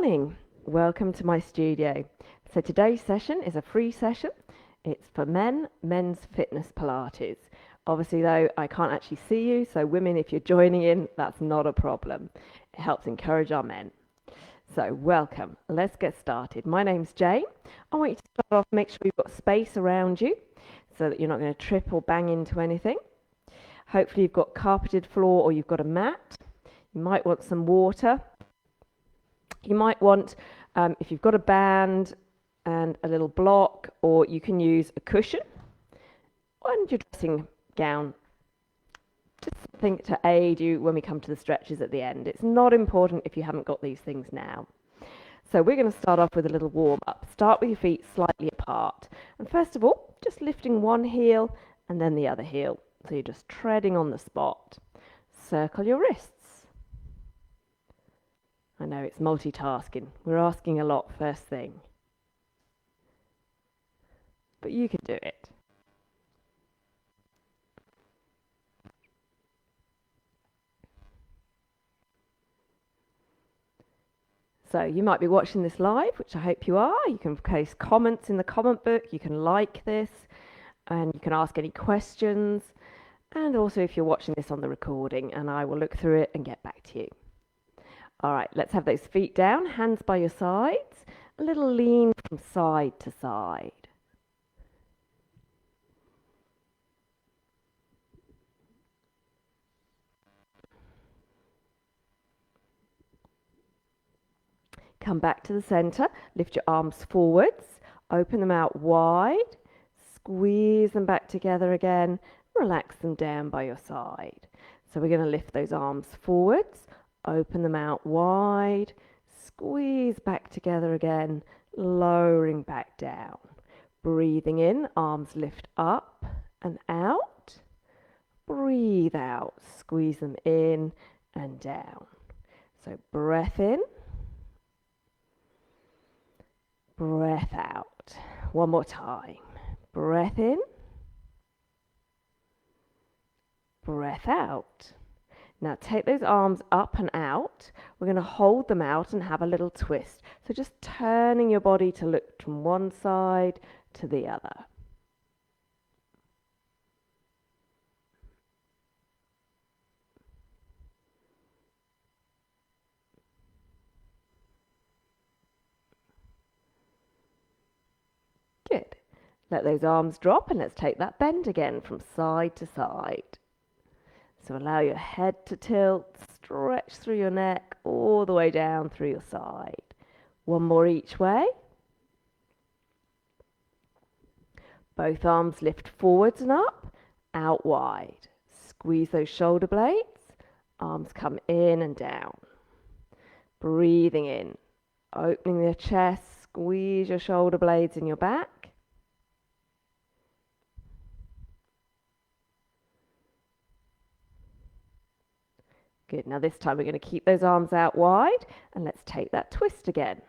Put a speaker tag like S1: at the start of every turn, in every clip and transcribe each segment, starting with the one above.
S1: morning. Welcome to my studio. So today's session is a free session. It's for men's fitness Pilates. Obviously though, I can't actually see you, so women, if you're joining in, that's not a problem. It helps encourage our men. So welcome. Let's get started. My name's Jane. I want you to start off, make sure you've got space around you so that you're not going to trip or bang into anything. Hopefully you've got carpeted floor or you've got a mat. You might want some water. You might want, if you've got a band and a little block, or you can use a cushion and your dressing gown. Just something to aid you when we come to the stretches at the end. It's not important if you haven't got these things now. So we're going to start off with a little warm-up. Start with your feet slightly apart. And first of all, just lifting one heel and then the other heel. So you're just treading on the spot. Circle your wrists. I know it's multitasking. We're asking a lot first thing. But you can do it. So you might be watching this live, which I hope you are. You can place comments in the comment book. You can like this and you can ask any questions. And also if you're watching this on the recording, and I will look through it and get back to you. All right, let's have those feet down, hands by your sides, a little lean from side to side. Come back to the center, lift your arms forwards, open them out wide, squeeze them back together again, relax them down by your side. So we're going to lift those arms forwards, open them out wide, squeeze back together again, lowering back down. Breathing in, arms lift up and out. Breathe out, squeeze them in and down. So breath in, breath out. One more time. Breath in, breath out. Now take those arms up and out. We're going to hold them out and have a little twist. So just turning your body to look from one side to the other. Good. Let those arms drop and let's take that bend again from side to side. So allow your head to tilt, stretch through your neck, all the way down through your side. One more each way. Both arms lift forwards and up, out wide. Squeeze those shoulder blades. Arms come in and down. Breathing in, opening the chest, squeeze your shoulder blades in your back. Good, now this time we're going to keep those arms out wide and let's take that twist again.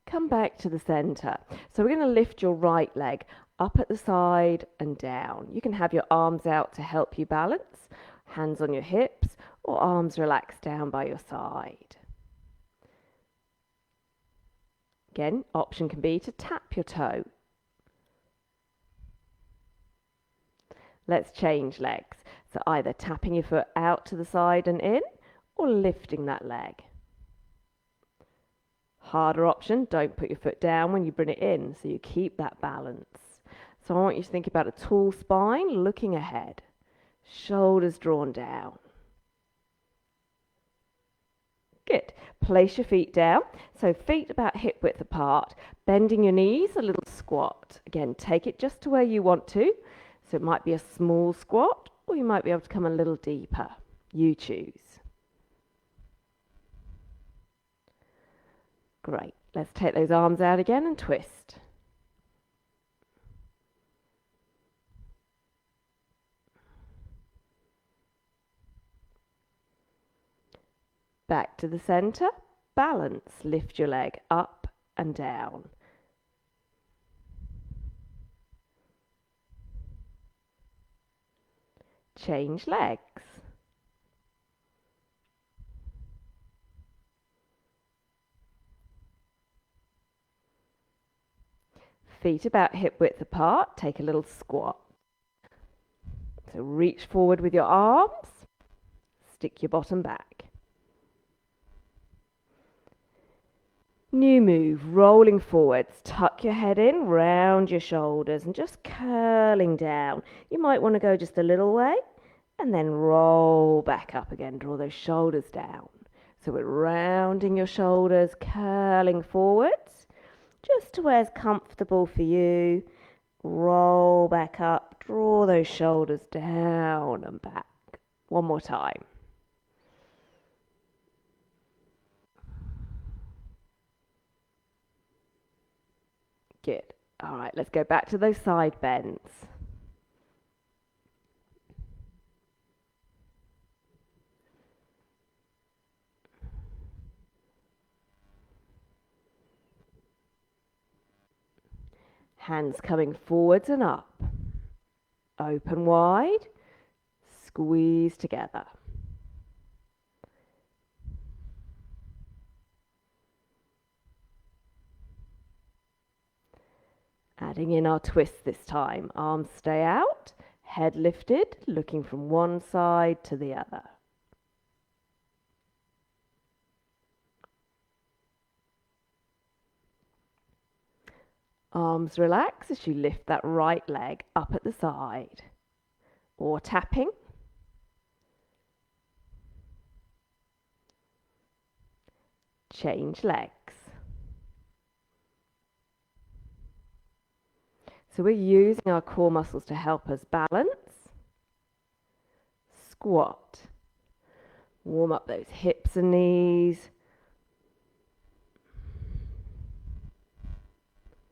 S1: Come back to the center. So we're going to lift your right leg up at the side and down. You can have your arms out to help you balance, hands on your hips, or arms relaxed down by your side. Again, option can be to tap your toe. Let's change legs. So either tapping your foot out to the side and in, or lifting that leg. Harder option, don't put your foot down when you bring it in, so you keep that balance. So I want you to think about a tall spine, looking ahead. Shoulders drawn down. Good. Place your feet down. So feet about hip width apart. Bending your knees, a little squat. Again, take it just to where you want to. So it might be a small squat, or you might be able to come a little deeper. You choose. Great. Let's take those arms out again and twist. Back to the center, balance, lift your leg up and down. Change legs. Feet about hip width apart, take a little squat. So reach forward with your arms, stick your bottom back. New move, rolling forwards, tuck your head in, round your shoulders and just curling down. You might want to go just a little way and then roll back up again, draw those shoulders down. So we're rounding your shoulders, curling forwards, just to where's comfortable for you. Roll back up, draw those shoulders down and back. One more time. Good. All right, let's go back to those side bends. Hands coming forwards and up. Open wide, squeeze together. Adding in our twist this time. Arms stay out, head lifted, looking from one side to the other. Arms relax as you lift that right leg up at the side, or tapping. Change legs. So we're using our core muscles to help us balance. Squat. Warm up those hips and knees.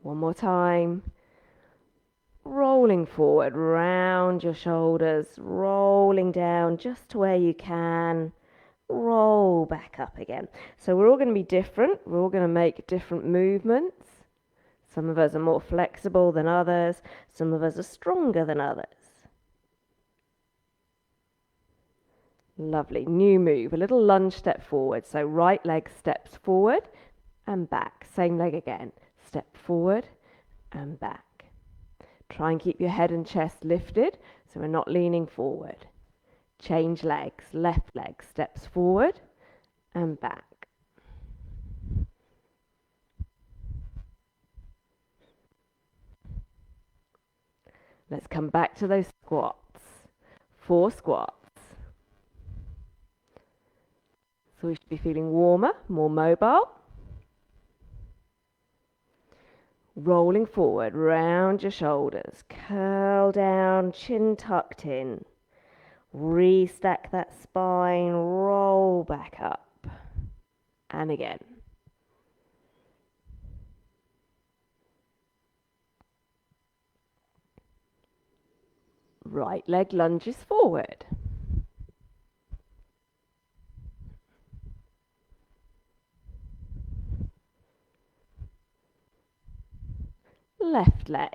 S1: One more time. Rolling forward, round your shoulders, rolling down just to where you can. Roll back up again. So we're all going to be different. We're all going to make different movements. Some of us are more flexible than others. Some of us are stronger than others. Lovely. New move. A little lunge step forward. So right leg steps forward and back. Same leg again. Step forward and back. Try and keep your head and chest lifted so we're not leaning forward. Change legs. Left leg steps forward and back. Let's come back to those squats. 4 squats. So we should be feeling warmer, more mobile. Rolling forward, round your shoulders, curl down, chin tucked in. Restack that spine, roll back up. And again. Right leg lunges forward. Left leg.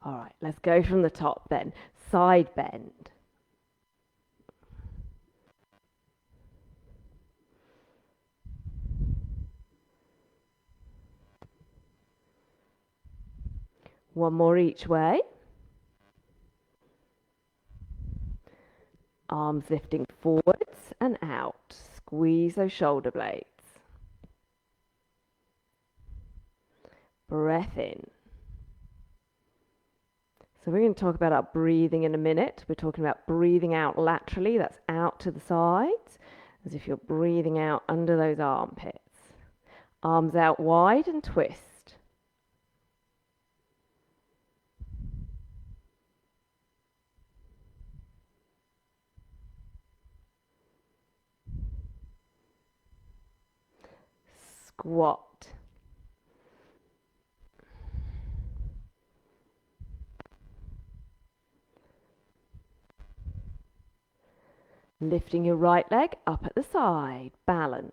S1: All right, let's go from the top then. Side bend. One more each way. Arms lifting forwards and out. Squeeze those shoulder blades. Breath in. So we're going to talk about our breathing in a minute. We're talking about breathing out laterally. That's out to the sides, as if you're breathing out under those armpits. Arms out wide and twist. Squat. Lifting your right leg up at the side, balance.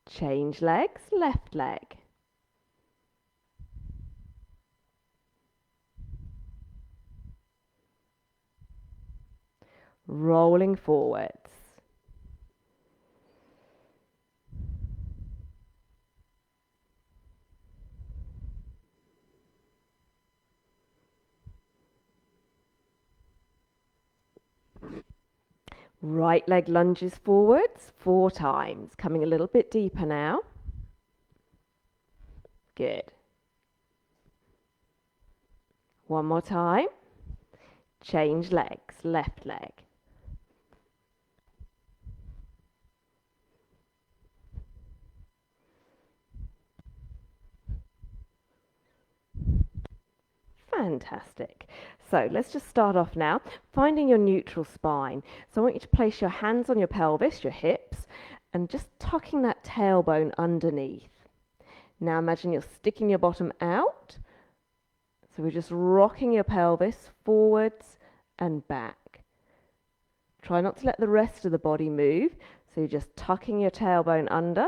S1: Change legs, left leg. Rolling forwards. Right leg lunges forwards 4 times, coming a little bit deeper now. Good. One more time. Change legs, left leg. Fantastic. So let's just start off now, finding your neutral spine. So I want you to place your hands on your pelvis, your hips, and just tucking that tailbone underneath. Now imagine you're sticking your bottom out. So we're just rocking your pelvis forwards and back. Try not to let the rest of the body move. So you're just tucking your tailbone under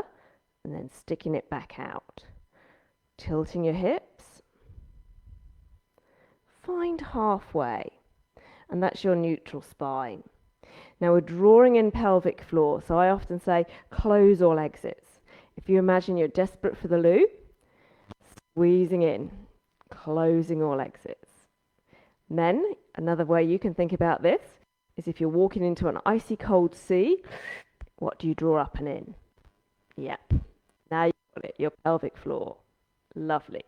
S1: and then sticking it back out. Tilting your hips. Find halfway. And that's your neutral spine. Now we're drawing in pelvic floor. So I often say close all exits. If you imagine you're desperate for the loo, squeezing in, closing all exits. Men, another way you can think about this is if you're walking into an icy cold sea, what do you draw up and in? Yep. Now you've got it, your pelvic floor. Lovely.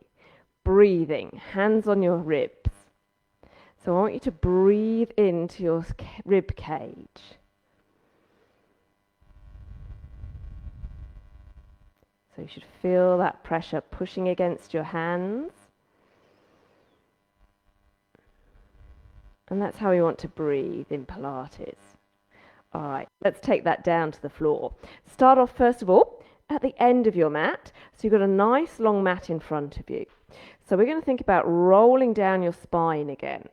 S1: Breathing, hands on your ribs. So I want you to breathe into your rib cage. So you should feel that pressure pushing against your hands. And that's how we want to breathe in Pilates. All right, let's take that down to the floor. Start off, first of all, at the end of your mat. So you've got a nice long mat in front of you. So we're going to think about rolling down your spine again.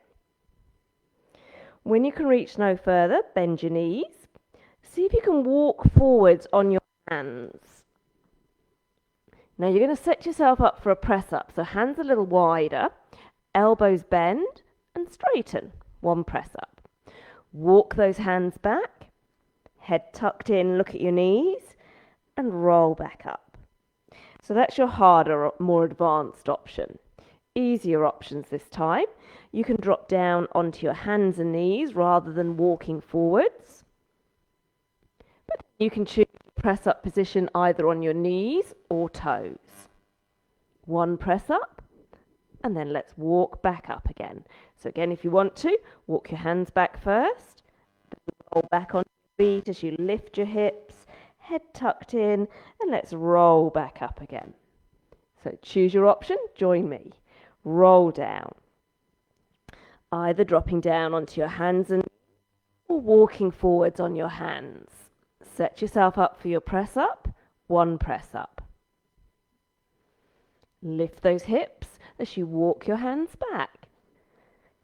S1: When you can reach no further, bend your knees. See if you can walk forwards on your hands. Now you're going to set yourself up for a press up. So hands a little wider, elbows bend and straighten. One press up. Walk those hands back, head tucked in, look at your knees and roll back up. So that's your harder, more advanced option. Easier options this time. You can drop down onto your hands and knees rather than walking forwards. But you can choose the press up position either on your knees or toes. One press up and then let's walk back up again. So again, if you want to, walk your hands back first, then roll back on your feet as you lift your hips, head tucked in, and let's roll back up again. So choose your option, join me. Roll down. Either dropping down onto your hands and or walking forwards on your hands. Set yourself up for your press up, one press up. Lift those hips as you walk your hands back.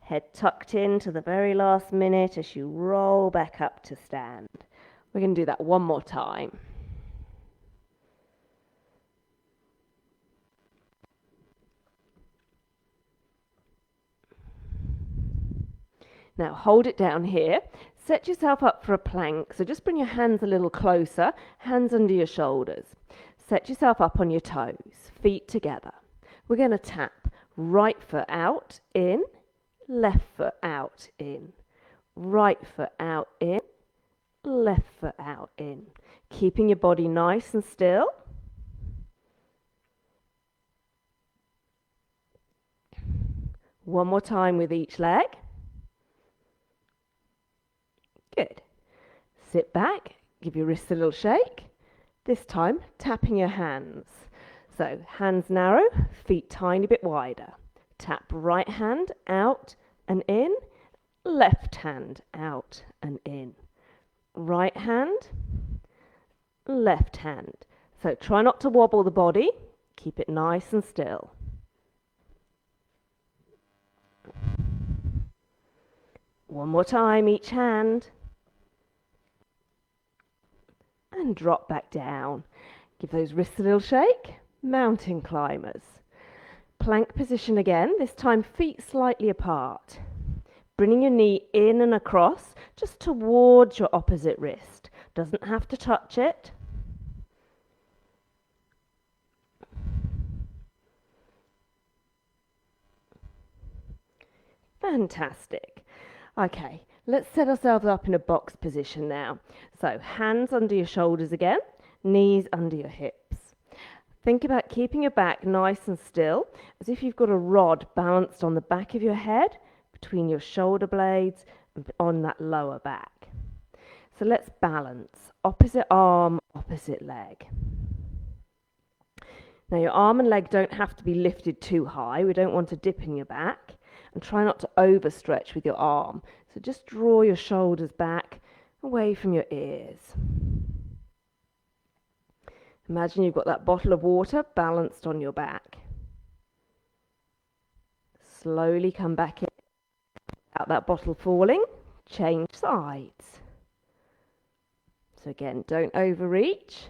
S1: Head tucked in to the very last minute as you roll back up to stand. We're going to do that one more time. Now hold it down here. Set yourself up for a plank. So just bring your hands a little closer, hands under your shoulders. Set yourself up on your toes, feet together. We're going to tap right foot out, in, left foot out, in, right foot out, in, left foot out, in. Keeping your body nice and still. One more time with each leg. Good. Sit back, give your wrists a little shake. This time, tapping your hands. So, hands narrow, feet tiny bit wider. Tap right hand out and in, left hand out and in. Right hand, left hand. So, try not to wobble the body. Keep it nice and still. One more time, each hand. And drop back down. Give those wrists a little shake. Mountain climbers. Plank position again, this time feet slightly apart. Bringing your knee in and across, just towards your opposite wrist. Doesn't have to touch it. Fantastic. Okay, let's set ourselves up in a box position now. So hands under your shoulders again, knees under your hips. Think about keeping your back nice and still, as if you've got a rod balanced on the back of your head, between your shoulder blades, and on that lower back. So let's balance. Opposite arm, opposite leg. Now your arm and leg don't have to be lifted too high. We don't want to dip in your back. And try not to overstretch with your arm. So just draw your shoulders back away from your ears. Imagine you've got that bottle of water balanced on your back. Slowly come back in. Without that bottle falling, change sides. So again, don't overreach.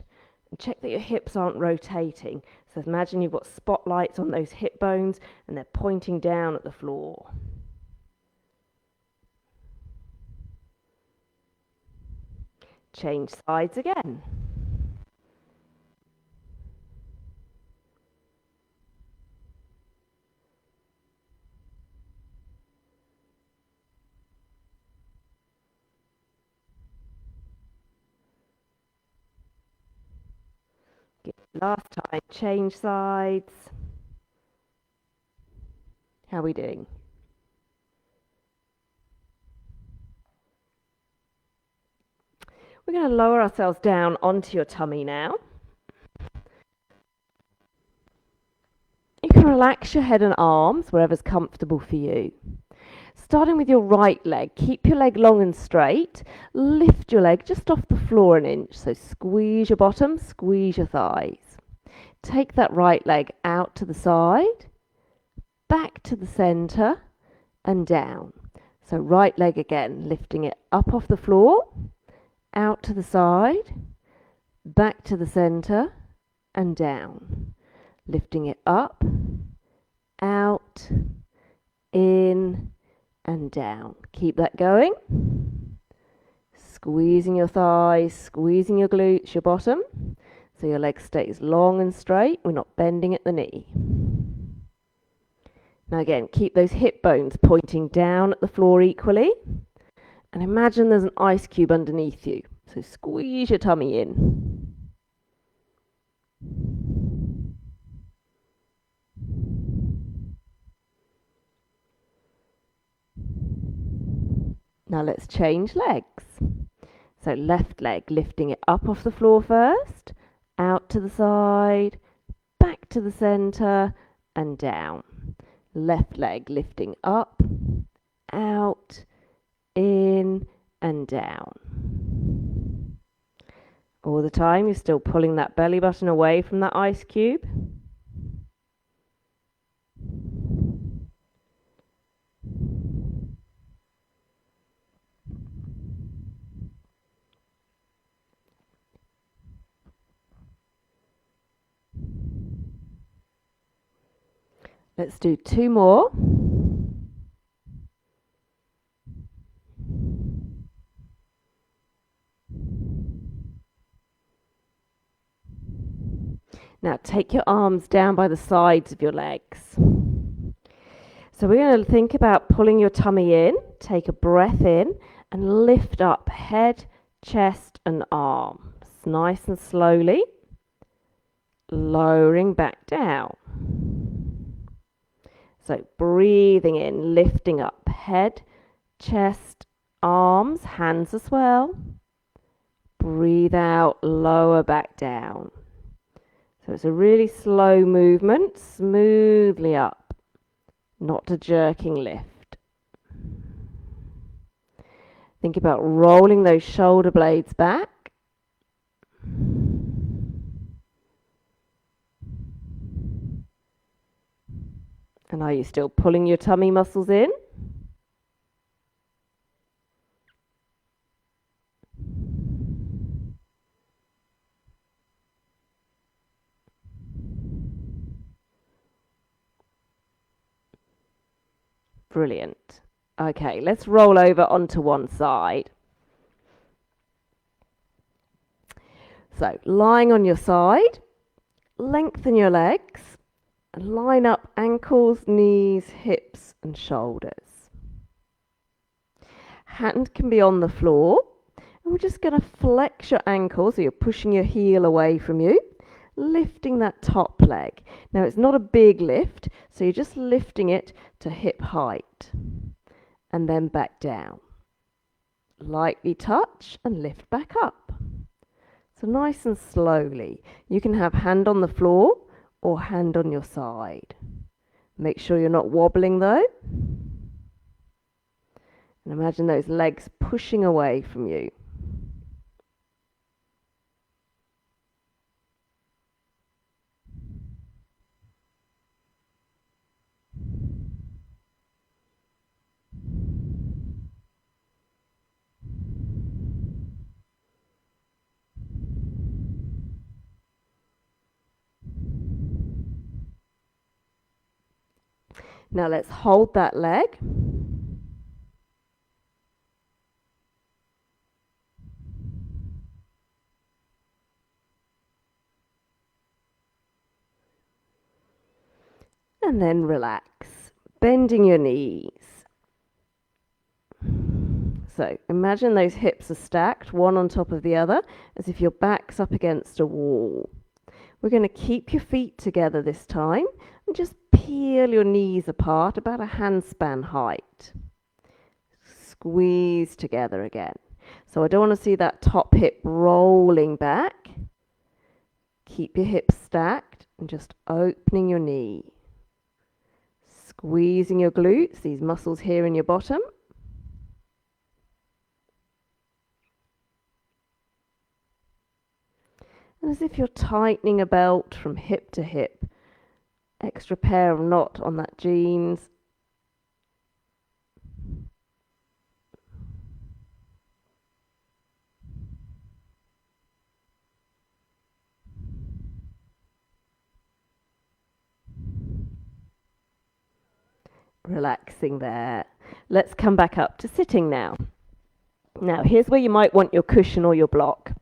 S1: And check that your hips aren't rotating. So imagine you've got spotlights on those hip bones and they're pointing down at the floor. Change sides again. Last time, change sides. How are we doing? We're going to lower ourselves down onto your tummy now. You can relax your head and arms wherever's comfortable for you. Starting with your right leg, keep your leg long and straight. Lift your leg just off the floor an inch. So squeeze your bottom, squeeze your thighs. Take that right leg out to the side, back to the center, and down. So right leg again, lifting it up off the floor, out to the side, back to the center, and down. Lifting it up, out, in, and down. Keep that going. Squeezing your thighs, squeezing your glutes, your bottom. So your leg stays long and straight. We're not bending at the knee. Now again, keep those hip bones pointing down at the floor equally. And imagine there's an ice cube underneath you. So squeeze your tummy in. Now let's change legs. So left leg, lifting it up off the floor first, out to the side, back to the center, and down. Left leg lifting up, out, in, and down. All the time you're still pulling that belly button away from that ice cube. Let's do 2 more. Now take your arms down by the sides of your legs. So we're going to think about pulling your tummy in, take a breath in, and lift up head, chest, and arms. Nice and slowly, lowering back down. So breathing in, lifting up head, chest, arms, hands as well. Breathe out, lower back down. So it's a really slow movement, smoothly up, not a jerking lift. Think about rolling those shoulder blades back. And are you still pulling your tummy muscles in? Brilliant. Okay, let's roll over onto one side. So, lying on your side, lengthen your legs and line up ankles, knees, hips and shoulders. Hand can be on the floor. And we're just going to flex your ankles, so you're pushing your heel away from you, lifting that top leg. Now it's not a big lift, so you're just lifting it to hip height and then back down. Lightly touch and lift back up. So nice and slowly. You can have hand on the floor or hand on your side. Make sure you're not wobbling though. And imagine those legs pushing away from you. Now let's hold that leg. And then relax, bending your knees. So imagine those hips are stacked, one on top of the other, as if your back's up against a wall. We're going to keep your feet together this time and just peel your knees apart about a handspan height. Squeeze together again. So I don't want to see that top hip rolling back. Keep your hips stacked and just opening your knee. Squeezing your glutes, these muscles here in your bottom. And as if you're tightening a belt from hip to hip. Extra pair of knot on that jeans. Relaxing there. Let's come back up to sitting now. Now, here's where you might want your cushion or your block.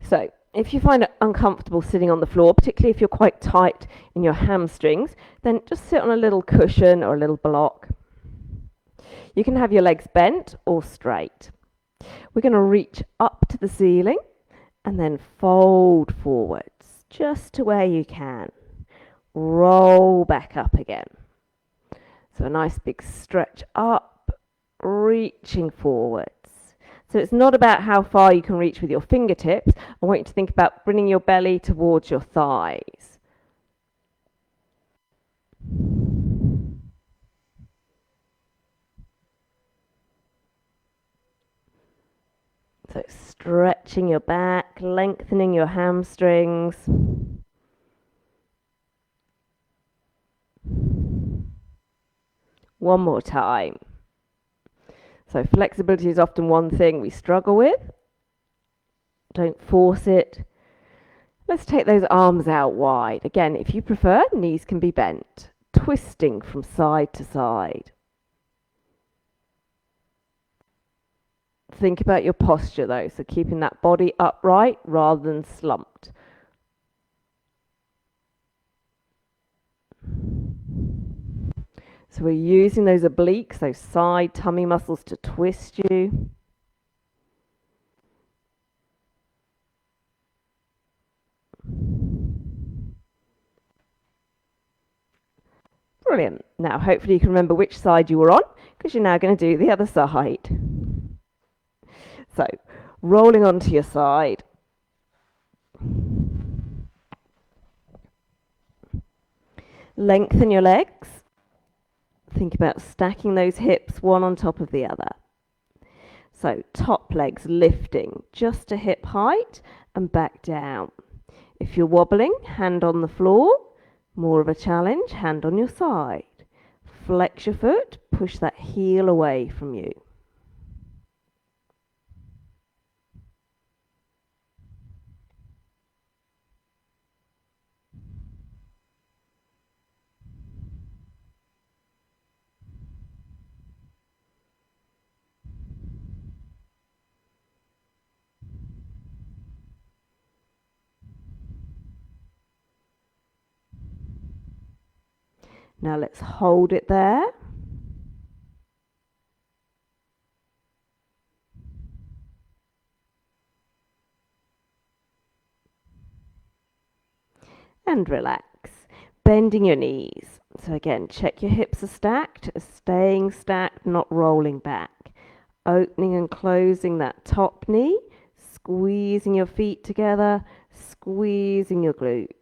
S1: So, if you find it uncomfortable sitting on the floor, particularly if you're quite tight in your hamstrings, then just sit on a little cushion or a little block. You can have your legs bent or straight. We're going to reach up to the ceiling and then fold forwards just to where you can. Roll back up again. So a nice big stretch up, reaching forwards. So it's not about how far you can reach with your fingertips. I want you to think about bringing your belly towards your thighs. So stretching your back, lengthening your hamstrings. One more time. So flexibility is often one thing we struggle with. Don't force it. Let's take those arms out wide. Again, if you prefer, knees can be bent, twisting from side to side. Think about your posture though, so keeping that body upright rather than slumped. So we're using those obliques, those side tummy muscles to twist you. Brilliant. Now hopefully you can remember which side you were on, because you're now going to do the other side. So rolling onto your side. Lengthen your legs. Think about stacking those hips one on top of the other. So top legs lifting just to hip height and back down. If you're wobbling, hand on the floor. More of a challenge, hand on your side. Flex your foot, push that heel away from you. Now let's hold it there. And relax. Bending your knees. So again, check your hips are stacked, staying stacked, not rolling back. Opening and closing that top knee, squeezing your feet together, squeezing your glutes.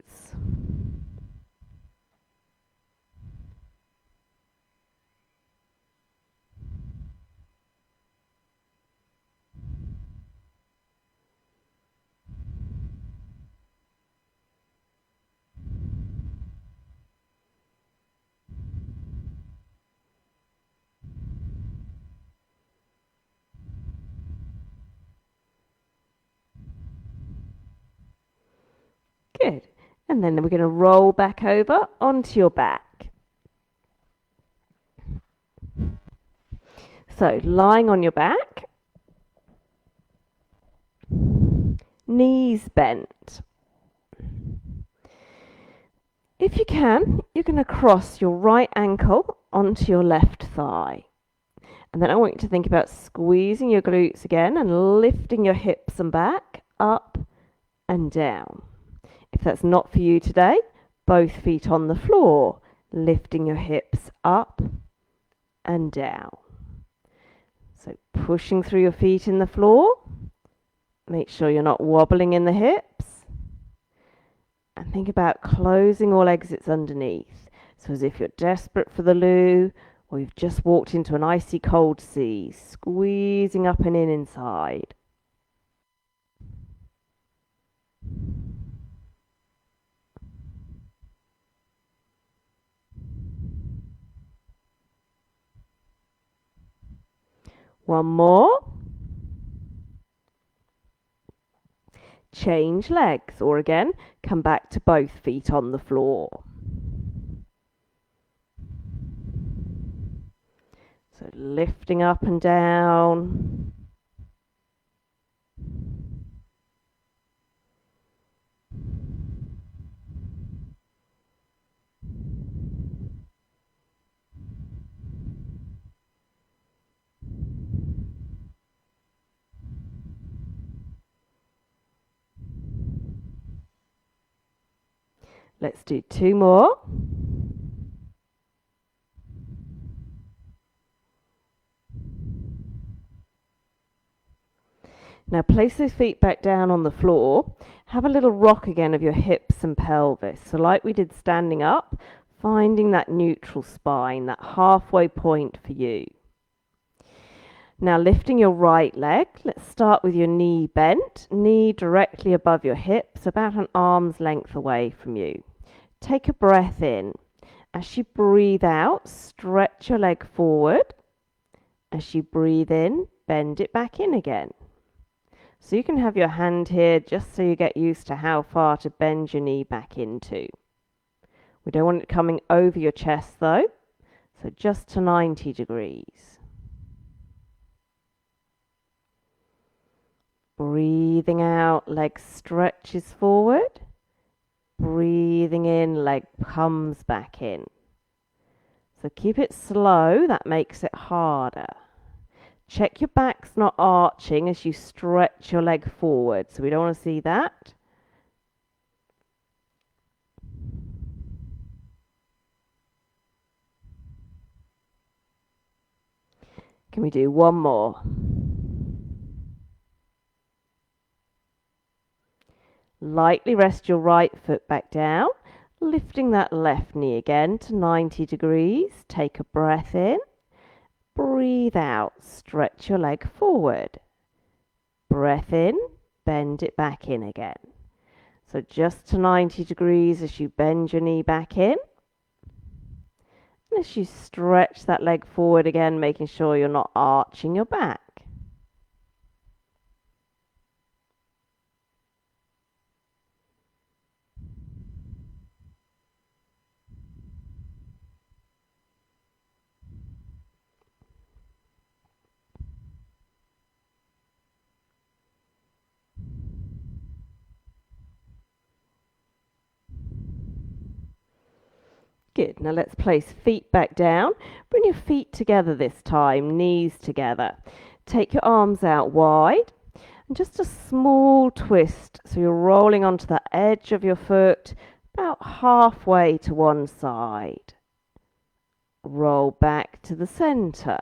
S1: Good. And then we're going to roll back over onto your back. So lying on your back, knees bent. If you can, you're going to cross your right ankle onto your left thigh. And then I want you to think about squeezing your glutes again and lifting your hips and back up and down. If that's not for you today, both feet on the floor, lifting your hips up and down. So pushing through your feet in the floor. Make sure you're not wobbling in the hips. And think about closing all exits underneath. So as if you're desperate for the loo, or you've just walked into an icy cold sea, squeezing up and in inside. One more. Change legs, or again, come back to both feet on the floor. So lifting up and down. Let's do two more. Now place those feet back down on the floor. Have a little rock again of your hips and pelvis. So like we did standing up, finding that neutral spine, that halfway point for you. Now lifting your right leg, let's start with your knee bent, knee directly above your hips, about an arm's length away from you. Take a breath in. As you breathe out, stretch your leg forward. As you breathe in, bend it back in again. So you can have your hand here just so you get used to how far to bend your knee back into. We don't want it coming over your chest though, so just to 90 degrees. Breathing out, leg stretches forward. Breathing in, leg comes back in. So keep it slow, that makes it harder. Check your back's not arching as you stretch your leg forward, so we don't want to see that. Can we do one more? Lightly rest your right foot back down, lifting that left knee again to 90 degrees. Take a breath in. Breathe out, stretch your leg forward. Breath in, bend it back in again. So just to 90 degrees as you bend your knee back in. And as you stretch that leg forward again, making sure you're not arching your back. Good. Now let's place feet back down. Bring your feet together this time, knees together. Take your arms out wide and just a small twist. So you're rolling onto the edge of your foot about halfway to one side. Roll back to the center.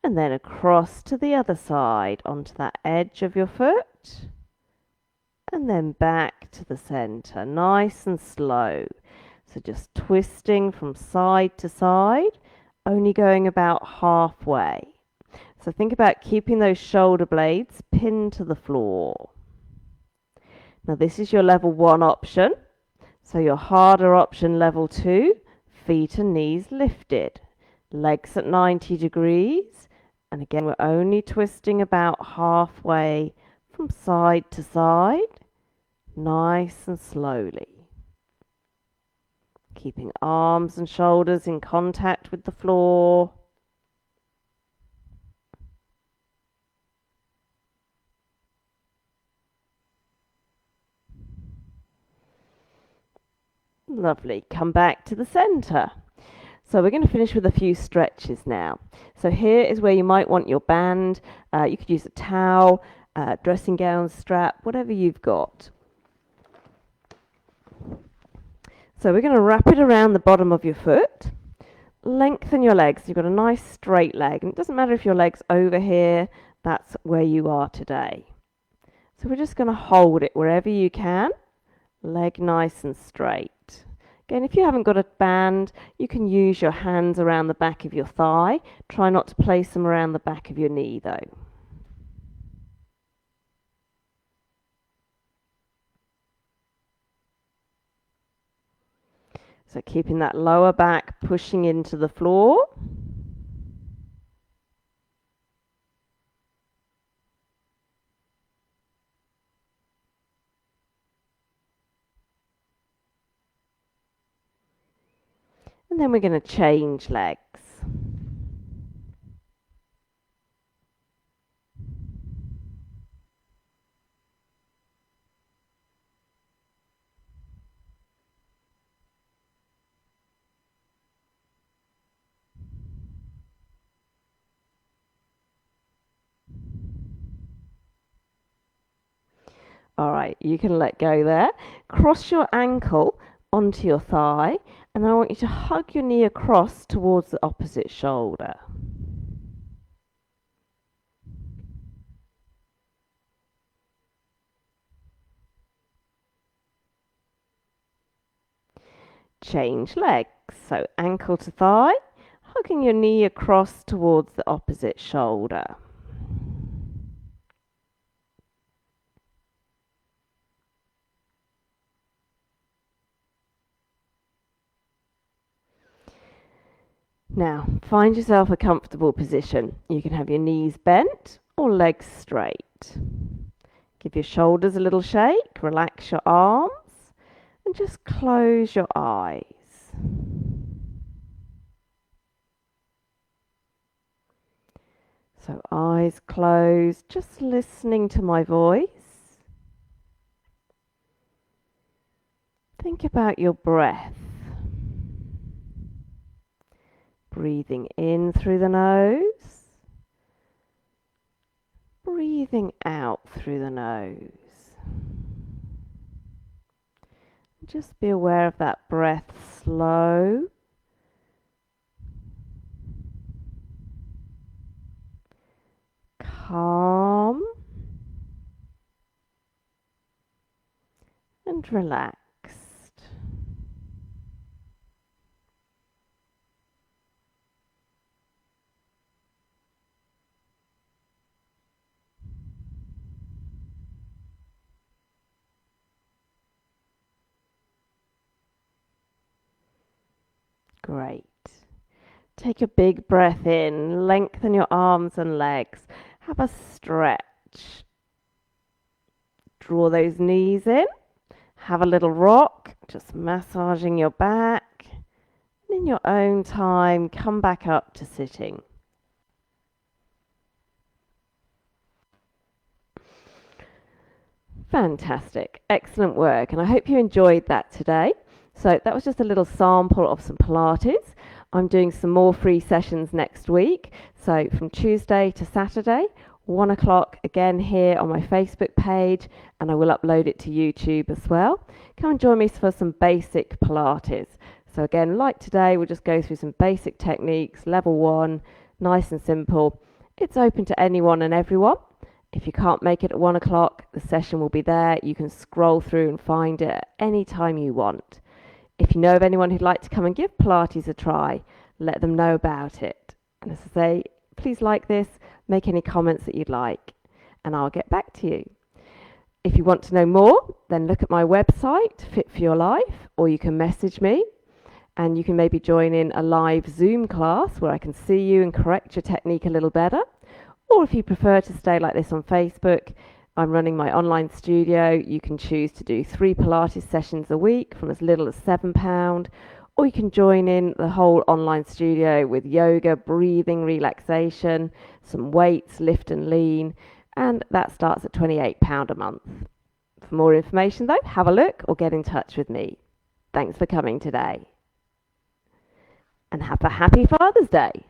S1: And then across to the other side onto that edge of your foot. And then back to the center, nice and slow. So just twisting from side to side, only going about halfway. So think about keeping those shoulder blades pinned to the floor. Now this is your level 1 option. So your harder option, level 2, feet and knees lifted. Legs at 90 degrees. And again, we're only twisting about halfway from side to side, nice and slowly. Keeping arms and shoulders in contact with the floor. Lovely. Come back to the center. So we're going to finish with a few stretches now. So here is where you might want your band. You could use a towel, dressing gown strap, whatever you've got. So we're going to wrap it around the bottom of your foot. Lengthen your legs. You've got a nice straight leg. And it doesn't matter if your leg's over here. That's where you are today. So we're just going to hold it wherever you can. Leg nice and straight. Again, if you haven't got a band, you can use your hands around the back of your thigh. Try not to place them around the back of your knee though. So keeping that lower back pushing into the floor. And then we're going to change legs. All right, you can let go there. Cross your ankle onto your thigh, and then I want you to hug your knee across towards the opposite shoulder. Change legs. So ankle to thigh, hugging your knee across towards the opposite shoulder. Now, find yourself a comfortable position. You can have your knees bent or legs straight. Give your shoulders a little shake, relax your arms, and just close your eyes. So eyes closed, just listening to my voice. Think about your breath. Breathing in through the nose, breathing out through the nose. Just be aware of that breath, slow, calm, and relaxed. Great. Take a big breath in, lengthen your arms and legs. Have a stretch. Draw those knees in. Have a little rock, just massaging your back. And in your own time, come back up to sitting. Fantastic. Excellent work. And I hope you enjoyed that today. So that was just a little sample of some Pilates. I'm doing some more free sessions next week. So from Tuesday to Saturday, 1 o'clock again here on my Facebook page, and I will upload it to YouTube as well. Come and join me for some basic Pilates. So again, like today, we'll just go through some basic techniques, level 1, nice and simple. It's open to anyone and everyone. If you can't make it at 1 o'clock, the session will be there. You can scroll through and find it at any time you want. If you know of anyone who'd like to come and give Pilates a try, let them know about it. And as I say, please like this, make any comments that you'd like, and I'll get back to you. If you want to know more, then look at my website, Fit for Your Life, or you can message me, and you can maybe join in a live Zoom class where I can see you and correct your technique a little better. Or if you prefer to stay like this on Facebook, I'm running my online studio. You can choose to do 3 Pilates sessions a week from as little as £7, or you can join in the whole online studio with yoga, breathing, relaxation, some weights, lift and lean, and that starts at £28 a month. For more information though, have a look or get in touch with me. Thanks for coming today. And have a happy Father's Day.